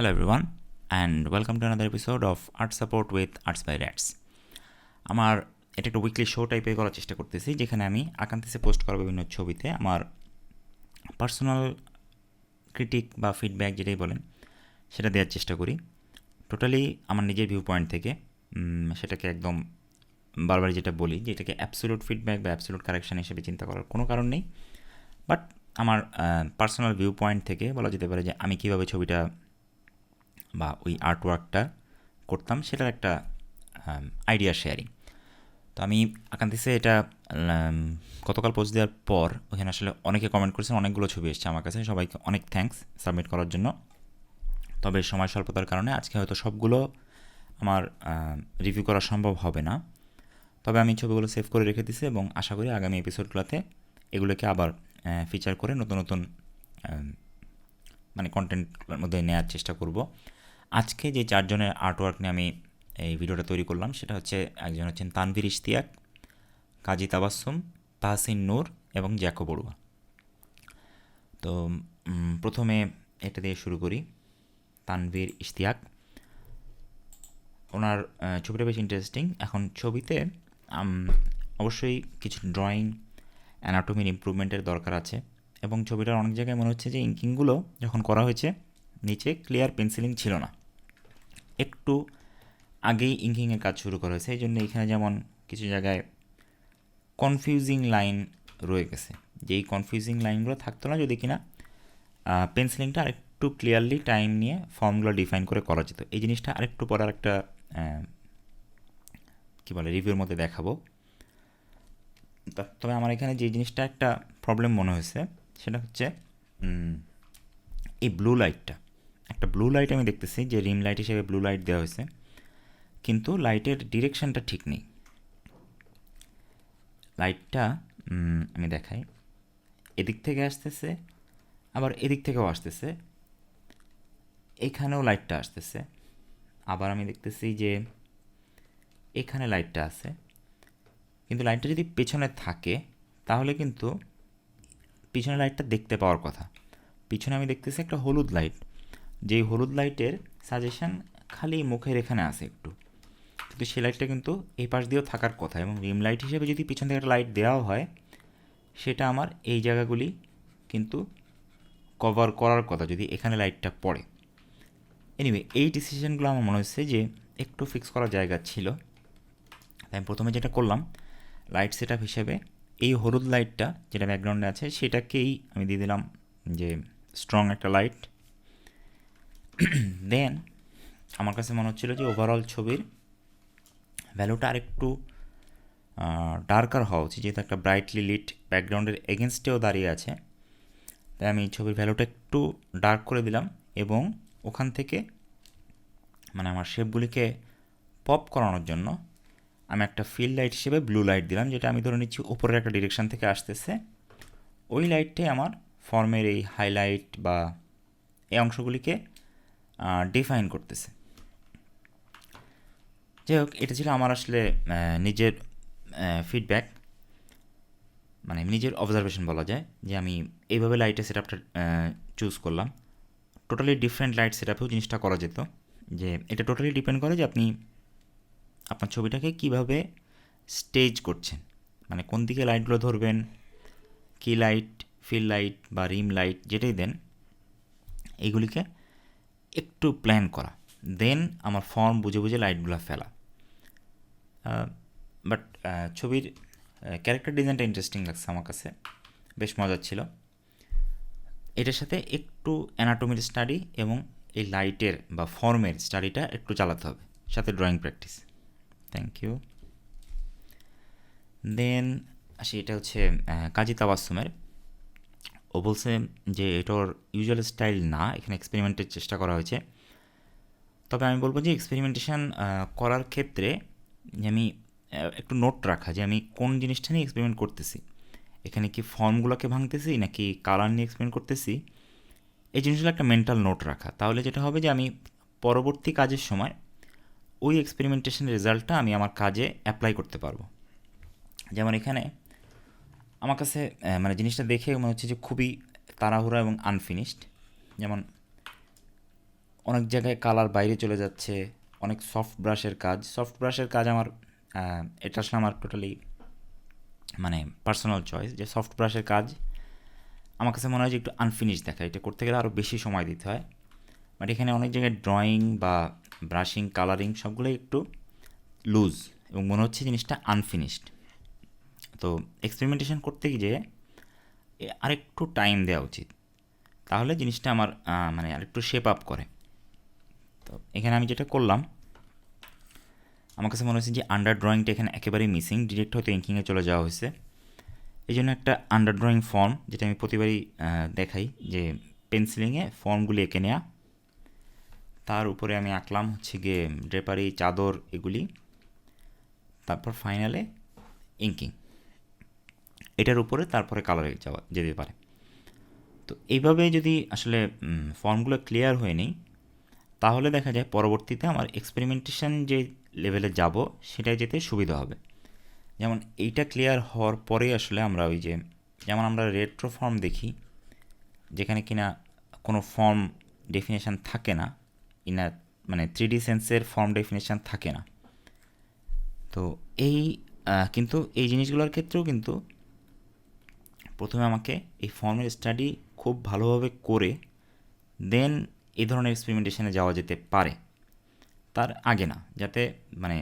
Hello everyone and welcome to another episode of Art Support with Artsbyrats. আমার এটা একটা weekly show টাইপের করার চেষ্টা করতেছি, যেখানে আমি আকান্তিসে পোস্ট করা বিভিন্ন ছবিতে আমার পার্সোনাল ক্রিটিক বা ফিডব্যাক যেটাই বলেন সেটা দেওয়ার চেষ্টা করি, টোটালি আমার নিজের ভিউ পয়েন্ট থেকে। সেটাকে একদম বারবার যেটা বলি যে এটাকে অ্যাবসোলিউট ফিডব্যাক বা অ্যাবসোলিউট কারেকশন হিসেবে চিন্তা করার কোনো কারণ নেই, বাট আমার পার্সোনাল ভিউ পয়েন্ট থেকে বলা যেতে পারে যে আমি কীভাবে ছবিটা বা ওই আর্টওয়ার্কটা করতাম সেটার একটা আইডিয়া শেয়ারিং। তো আমি আকান্তিসে এটা গতকাল পোস্ট দেওয়ার পর ওখানে আসলে অনেকে কমেন্ট করেছেন, অনেকগুলো ছবি এসেছে আমার কাছে, সবাইকে অনেক থ্যাঙ্কস সাবমিট করার জন্য। তবে সময় স্বল্পতার কারণে আজকে হয়তো সবগুলো আমার রিভিউ করা সম্ভব হবে না, তবে আমি ছবিগুলো সেভ করে রেখে দিছি এবং আশা করি আগামী এপিসোডগুলোতে এগুলোকে আবার ফিচার করে নতুন নতুন মানে কন্টেন্টের মধ্যে নেওয়ার চেষ্টা করব। আজকে যে চারজনের আর্টওয়ার্ক নিয়ে আমি এই ভিডিওটা তৈরি করলাম সেটা হচ্ছে, একজন হচ্ছেন তানভীর ইশতিয়াক, কাজী তাবাসসুম, তাহসিন নূর এবং জ্যাকো বড়ুয়া। তো প্রথমে এটা দিয়ে শুরু করি। তানভীর ইশতিয়াক, ওনার ছবিটা বেশ ইন্টারেস্টিং। এখন ছবিতে অবশ্যই কিছু ড্রয়িং অ্যানাটমির ইমপ্রুভমেন্টের দরকার আছে, এবং ছবিটার অনেক জায়গায় মনে হচ্ছে যে ইঙ্কিংগুলো যখন করা হয়েছে নিচে ক্লিয়ার পেন্সিলিং ছিল না, একটু আগেই ইঙ্কিংয়ের কাজ শুরু করা হয়েছে, এই জন্য এখানে যেমন কিছু জায়গায় কনফিউজিং লাইন রয়ে গেছে, যে এই কনফিউজিং লাইনগুলো থাকতো না যদি কিনা পেন্সিলিংটা আরেকটু ক্লিয়ারলি টাইম নিয়ে ফর্মগুলো ডিফাইন করে করা যেত। এই জিনিসটা আরেকটু পরে আরেকটা কী বলে রিভিউর মধ্যে দেখাবো। তবে আমার এখানে যে জিনিসটা একটা প্রবলেম মনে হয়েছে সেটা হচ্ছে এই ব্লু লাইটটা। একটা ব্লু লাইট আমি দেখতেছি যে রিম লাইট হিসেবে ব্লু লাইট দেওয়া হয়েছে, কিন্তু লাইটের ডিরেকশানটা ঠিক নেই। লাইটটা আমি দেখাই, এদিক থেকে আসতেছে আবার এদিক থেকেও আসতেছে, এখানেও লাইটটা আসতেছে, আবার আমি দেখতেছি যে এখানে লাইটটা আছে, কিন্তু লাইটটা যদি পেছনে থাকে তাহলে কিন্তু পিছনে লাইটটা দেখতে পাওয়ার কথা। পিছনে আমি দেখতেছি একটা হলুদ লাইট, যেই হলুদ লাইটের সাজেশন খালি মুখের এখানে আছে একটু, কিন্তু সেই লাইটটা কিন্তু এই পাশ দিয়েও থাকার কথা, এবং রিম লাইট হিসেবে যদি পিছন থেকে একটা লাইট দেওয়াও হয় সেটা আমার এই জায়গাগুলি কিন্তু কভার করার কথা যদি এখানে লাইটটা পড়ে। এনিওয়ে এই ডিসিশনগুলো আমার মনে হচ্ছে যে একটু ফিক্স করার জায়গা ছিল, তাই আমি প্রথমে যেটা করলাম লাইট সেট আপ হিসেবে এই হলুদ লাইটটা যেটা ব্যাকগ্রাউন্ডে আছে সেটাকেই আমি দিয়ে দিলাম যে স্ট্রং একটা লাইট। দেন আমার কাছে মনে হচ্ছিলো যে ওভারঅল ছবির ভ্যালুটা আরেকটু ডার্কার হওয়া উচিত, যেহেতু একটা ব্রাইটলি লিট ব্যাকগ্রাউন্ডের এগেনস্টেও দাঁড়িয়ে আছে, তাই আমি ছবির ভ্যালুটা একটু ডার্ক করে দিলাম, এবং ওখান থেকে মানে আমার শেপগুলিকে পপ করানোর জন্য আমি একটা ফিল লাইট হিসেবে ব্লু লাইট দিলাম, যেটা আমি ধরে নিচ্ছি উপরের একটা ডিরেকশান থেকে আসতেছে। ওই লাইটটাই আমার ফর্মের এই হাইলাইট বা এই অংশগুলিকে ডিফাইন করতেছে। যাই হোক, এটা ছিল আমার আসলে নিজের ফিডব্যাক, মানে নিজের অবজারভেশন বলা যায়, যে আমি এইভাবে লাইটের সেট আপটা চুজ করলাম। টোটালি ডিফারেন্ট লাইট সেট আপেও জিনিসটা করা যেত, যে এটা টোটালি ডিপেন্ড করে যে আপনি আপনার ছবিটাকে কীভাবে স্টেজ করছেন, মানে কোন দিকে লাইটগুলো ধরবেন, কি লাইট, ফিল লাইট বা রিম লাইট যেটাই দেন, এইগুলিকে একটু প্ল্যান করা, দেন আমার ফর্ম বুঝে বুঝে লাইটগুলো ফেলা। বাট ছবির ক্যারেক্টার ডিজাইনটা ইন্টারেস্টিং লাগছে আমার কাছে, বেশ মজার ছিল। এটার সাথে একটু অ্যানাটমির স্টাডি এবং এই লাইটের বা ফর্মের স্টাডিটা একটু চালাতে হবে, সাথে drawing practice. Thank you. Then আসি, এটা হচ্ছে কাজী তাবাসসুমের। ও বলছে যে এটা ওর ইউজুয়াল স্টাইল না, এখানে এক্সপেরিমেন্টের চেষ্টা করা হয়েছে। তবে আমি বলবো যে এক্সপেরিমেন্টেশন করার ক্ষেত্রে যে আমি একটু নোট রাখা, যে আমি কোন জিনিসটা নিয়ে এক্সপেরিমেন্ট করতেছি, এখানে কি ফর্মগুলোকে ভাঙতেছি নাকি কালার নিয়ে এক্সপেরিমেন্ট করতেছি, এই জিনিসগুলো একটা মেন্টাল নোট রাখা। তাহলে যেটা হবে যে আমি পরবর্তী কাজের সময় ওই এক্সপেরিমেন্টেশনের রেজাল্টটা আমি আমার কাজে অ্যাপ্লাই করতে পারবো। যেমন এখানে আমার কাছে মানে জিনিসটা দেখে মনে হচ্ছে যে খুবই তাড়াহুড়া এবং আনফিনিশড। যেমন অনেক জায়গায় কালার বাইরে চলে যাচ্ছে, অনেক সফট ব্রাশের কাজ আমার এটা আসলে আমার টোটালি মানে পার্সোনাল চয়েস, যে সফট ব্রাশের কাজ আমার কাছে মনে হয় যে একটু আনফিনিশ দেখায়, এটা করতে গেলে আরও বেশি সময় দিতে হয়। বাট এখানে অনেক জায়গায় ড্রয়িং বা ব্রাশিং, কালারিং সবগুলোই একটু লুজ এবং মনে হচ্ছে জিনিসটা আনফিনিশড। তো এক্সপেরিমেন্টেশন করতে গিয়ে আরেকটু টাইম দেওয়া উচিত, তাহলে জিনিসটা আমার মানে আরেকটু শেপ আপ করে। তো এখানে আমি যেটা করলাম, আমার কাছে মনে হচ্ছে যে আন্ডার ড্রয়িংটা এখানে একেবারেই মিসিং, ডিরেক্ট হয়তো ইঙ্কিংয়ে চলে যাওয়া হয়েছে। এই জন্য একটা আন্ডার ড্রয়িং ফর্ম, যেটা আমি প্রতিবারই দেখাই, যে পেন্সিলিংয়ে ফর্মগুলি এঁকে নেওয়া, তার উপরে আমি আঁকলাম হচ্ছে গিয়ে ড্রেপারি, চাদর, এগুলি, তারপর ফাইনালে ইঙ্কিং, এটার উপরে তারপরে কালারে যাওয়া যেতে পারে। তো এইভাবে যদি আসলে ফর্মগুলো ক্লিয়ার হয়ে নেই, তাহলে দেখা যায় পরবর্তীতে আমার এক্সপেরিমেন্টেশন যে লেভেলে যাব সেটাই যেতে সুবিধা হবে। যেমন এইটা ক্লিয়ার হওয়ার পরে আসলে আমরা ওই যে, যেমন আমরা রেট্রো ফর্ম দেখি, যেখানে কিনা কোনো ফর্ম ডেফিনেশান থাকে না, মানে 3D সেন্সের ফর্ম ডেফিনেশান থাকে না। তো এই কিন্তু এই জিনিসগুলোর ক্ষেত্রেও কিন্তু প্রথমে আমাকে এই ফর্মের স্টাডি খুব ভালোভাবে করে দেন এই ধরনের এক্সপেরিমেন্টেশনে যাওয়া যেতে পারে, তার আগে না, যাতে মানে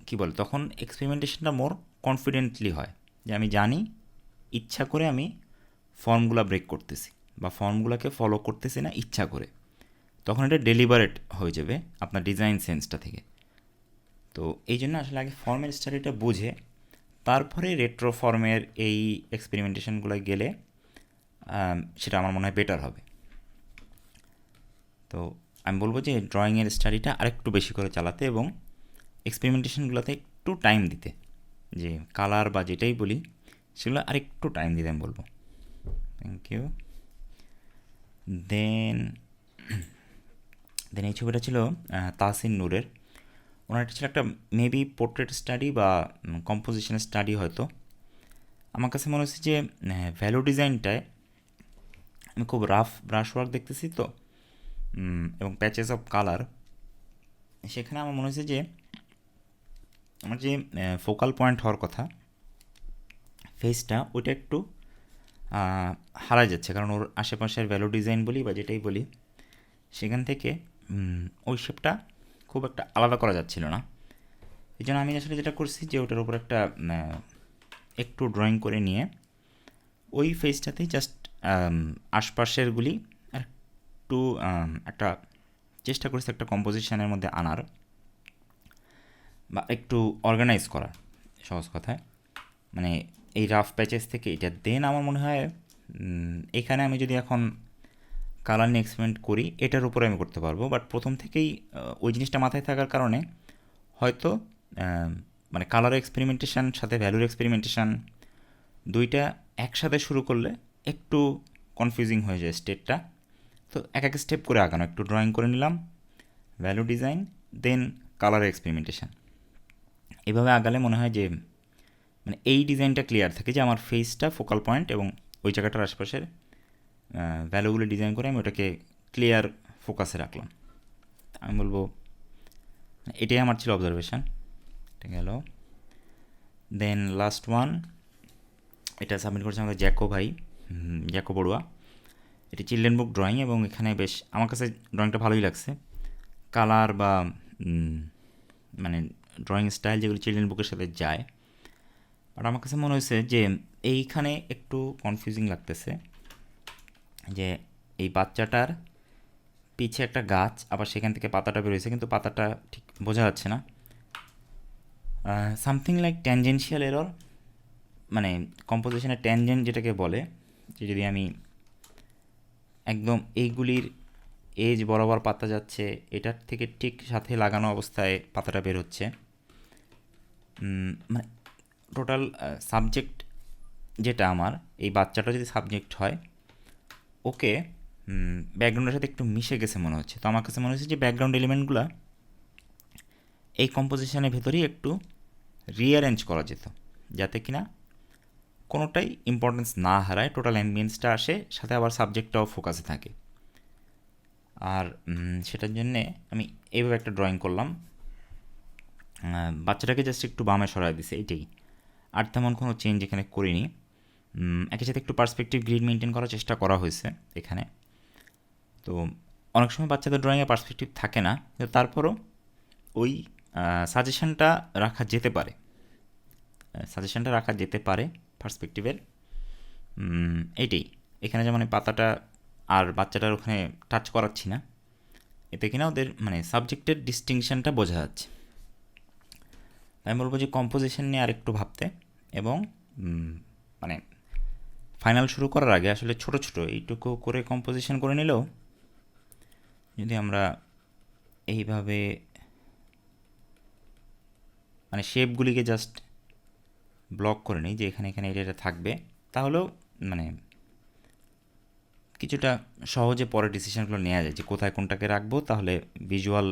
কি বলে, তখন এক্সপেরিমেন্টেশনটা মোর কনফিডেন্টলি হয়, যে আমি জানি ইচ্ছা করে আমি ফর্মগুলো ব্রেক করতেছি বা ফর্মগুলোকে ফলো করতেছি না ইচ্ছা করে, তখন এটা ডেলিবারেট হয়ে যাবে আপনার ডিজাইন সেন্সটা থেকে। তো এই জন্য আসলে আগে ফর্মের স্টাডিটা বুঝে তারপরে রেট্রো ফর্মের এই এক্সপেরিমেন্টেশনগুলো গেলে সেটা আমার মনে হয় বেটার হবে। তো আমি বলবো যে ড্রয়িংয়ের স্টাডিটা আরেকটু বেশি করে চালাতে এবং এক্সপেরিমেন্টেশনগুলোতে একটু টাইম দিতে, যে কালার বা যেটাই বলি সেগুলো আরেকটু টাইম দিতে আমি বলবো। Thank you. দেন এই ছবিটা ছিল তাহসিন নূরের, ওনার একটা ছিল একটা মেবি পোর্ট্রেট স্টাডি বা কম্পোজিশন স্টাডি হয়তো। আমার কাছে মনে হচ্ছে যে ভ্যালু ডিজাইনটায় আমি খুব রাফ ব্রাশ ওয়ার্ক দেখতেছি তো, এবং প্যাচেস অফ কালার, সেখানে আমার মনে হচ্ছে যে আমার যে ফোকাল পয়েন্ট হওয়ার কথা ফেসটা, ওইটা একটু হারায় যাচ্ছে, কারণ ওর আশেপাশের ভ্যালু ডিজাইন বলি বা যেটাই বলি সেখান থেকে ওই শেপটা খুব একটা আলাদা করা যাচ্ছিল না। এই জন্য আমি আসলে যেটা করছি যে ওটার উপর একটা একটু ড্রয়িং করে নিয়ে ওই ফেসটাতেই জাস্ট আশপাশেরগুলি একটু একটা চেষ্টা করেছি একটা কম্পোজিশনের মধ্যে আনার বা একটু অর্গানাইজ করার, সহজ কথায় মানে এই রাফ প্যাচেস থেকে এটা দেন আমার মনে হয় এখানে আমি যদি এখন কালার নিয়ে এক্সপেরিমেন্ট করি এটার উপরে আমি করতে পারবো। বাট প্রথম থেকেই ওই জিনিসটা মাথায় থাকার কারণে হয়তো মানে কালার এক্সপেরিমেন্টেশন সাথে ভ্যালুর এক্সপেরিমেন্টেশন দুইটা একসাথে শুরু করলে একটু কনফিউজিং হয়ে যায় স্টেপটা। তো এক এক স্টেপ করে আগানো, একটু ড্রয়িং করে নিলাম, ভ্যালু ডিজাইন, দেন কালার এক্সপেরিমেন্টেশন, এভাবে আগালে মনে হয় যে মানে এই ডিজাইনটা ক্লিয়ার থাকে যে আমার ফেসটা ফোকাল পয়েন্ট এবং ওই জায়গাটার আশেপাশের ভ্যালুগুলো ডিজাইন করে আমি ওটাকে ক্লিয়ার ফোকাসে রাখলাম। আমি বলবো এটাই আমার ছিল অবজারভেশন। এটা গেল। দেন লাস্ট ওয়ান, এটা সাবমিট করেছে আমাদের জ্যাকো বড়ুয়া। এটি চিলড্রেন বুক ড্রয়িং এবং এখানে বেশ আমার কাছে ড্রয়িংটা ভালোই লাগছে। কালার বা মানে ড্রয়িং স্টাইল যেগুলো চিলড্রেন বুকের সাথে যায়, আর আমার কাছে মনে হয়েছে যে এইখানে একটু কনফিউজিং লাগতেছে, যে এই বাচ্চাটার পিছে একটা গাছ, আবার সেখান থেকে পাতাটা বেরোয়েছে কিন্তু পাতাটা ঠিক বোঝা যাচ্ছে না, সামথিং লাইক ট্যানজেন্সিয়াল এরর, মানে কম্পোজিশনের ট্যানজেন্ট যেটাকে বলে, যে যদি আমি একদম এইগুলির এজ বরাবর পাতা যাচ্ছে, এটার থেকে ঠিক সাথে লাগানো অবস্থায় পাতাটা বের হচ্ছে, মানে টোটাল সাবজেক্ট যেটা আমার, এই বাচ্চাটা যদি সাবজেক্ট হয় ওকে ব্যাকগ্রাউন্ডের সাথে একটু মিশে গেছে মনে হচ্ছে। তো আমার কাছে মনে হচ্ছে যে ব্যাকগ্রাউন্ড এলিমেন্টগুলো এই কম্পোজিশনের ভেতরেই একটু রিঅ্যারেঞ্জ করা যেত, যাতে কিনা কোনোটাই ইম্পর্টেন্স না হারায়, টোটাল অ্যাম্বিয়েন্সটা আসে, সাথে আবার সাবজেক্টটাও ফোকাসে থাকে। আর সেটার জন্যে আমি এইভাবে একটা ড্রয়িং করলাম, বাচ্চাটাকে জাস্ট একটু বামে সরাই দিছে, এটাই, আর তেমন কোনো চেঞ্জ এখানে করিনি। একই সাথে একটু পার্সপেক্টিভ গ্রিড মেনটেন করার চেষ্টা করা হয়েছে এখানে। তো অনেক সময় বাচ্চাদের ড্রয়িংয়ে পার্সপেক্টিভ থাকে না, কিন্তু তারপরও ওই সাজেশনটা রাখা যেতে পারে, পার্সপেক্টিভের। এইটাই, এখানে যেমন এই পাতাটা আর বাচ্চাটার ওখানে টাচ করাচ্ছি না, এতে কিনা ওদের মানে সাবজেক্টের ডিস্টিংশনটা বোঝা যাচ্ছে। আমি বলবো যে কম্পোজিশন নিয়ে আরেকটু ভাবতে, এবং মানে ফাইনাল শুরু করার আগে আসলে ছোট ছোট এইটুকু করে কম্পোজিশন করে নিলেও, যদি আমরা এইভাবে মানে শেপগুলিকে জাস্ট ব্লক করে নিই যে এখানে এখানে এটা থাকবে, তাহলেও মানে কিছুটা সহজে পরে ডিসিশনগুলো নেওয়া যায় যে কোথায় কোনটাকে রাখবো, তাহলে ভিজুয়াল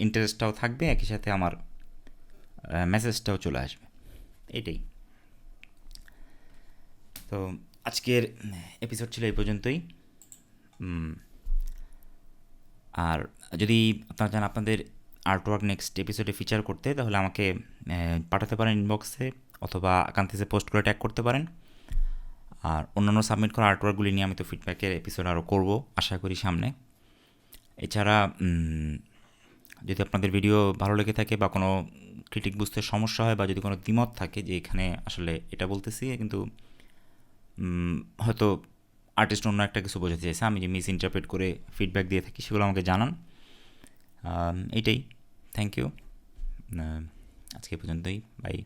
ইন্টারেস্টটাও থাকবে, একই সাথে আমার মেসেজটাও চলে আসবে। এটাই। তো আজকের এপিসোড ছিল এই পর্যন্তই। আর যদি আপনারা চান আপনাদের আর্টওয়ার্ক নেক্সট এপিসোডে ফিচার করতে, তাহলে আমাকে পাঠাতে পারেন ইনবক্সে, অথবা আকান্তিসে পোস্ট করে ট্যাগ করতে পারেন। আর অন্যান্য সাবমিট করা আর্টওয়ার্কগুলি নিয়ে আমি তো ফিডব্যাকের এপিসোড আরও করবো আশা করি সামনে। এছাড়া যদি আপনাদের ভিডিও ভালো লেগে থাকে বা কোনো ক্রিটিক বুঝতে সমস্যা হয়, বা যদি কোনো দ্বিমত থাকে যে এখানে আসলে এটা বলতেছি কিন্তু হয়তো আর্টিস্ট অন্য একটা কিছু বোঝাতে চাইছে, আমি যে মিস ইন্টারপ্রেট করে ফিডব্যাক দিয়ে থাকি, সেগুলো আমাকে জানান। এইটাই, থ্যাংক ইউ, আজকে পর্যন্তই, বাই।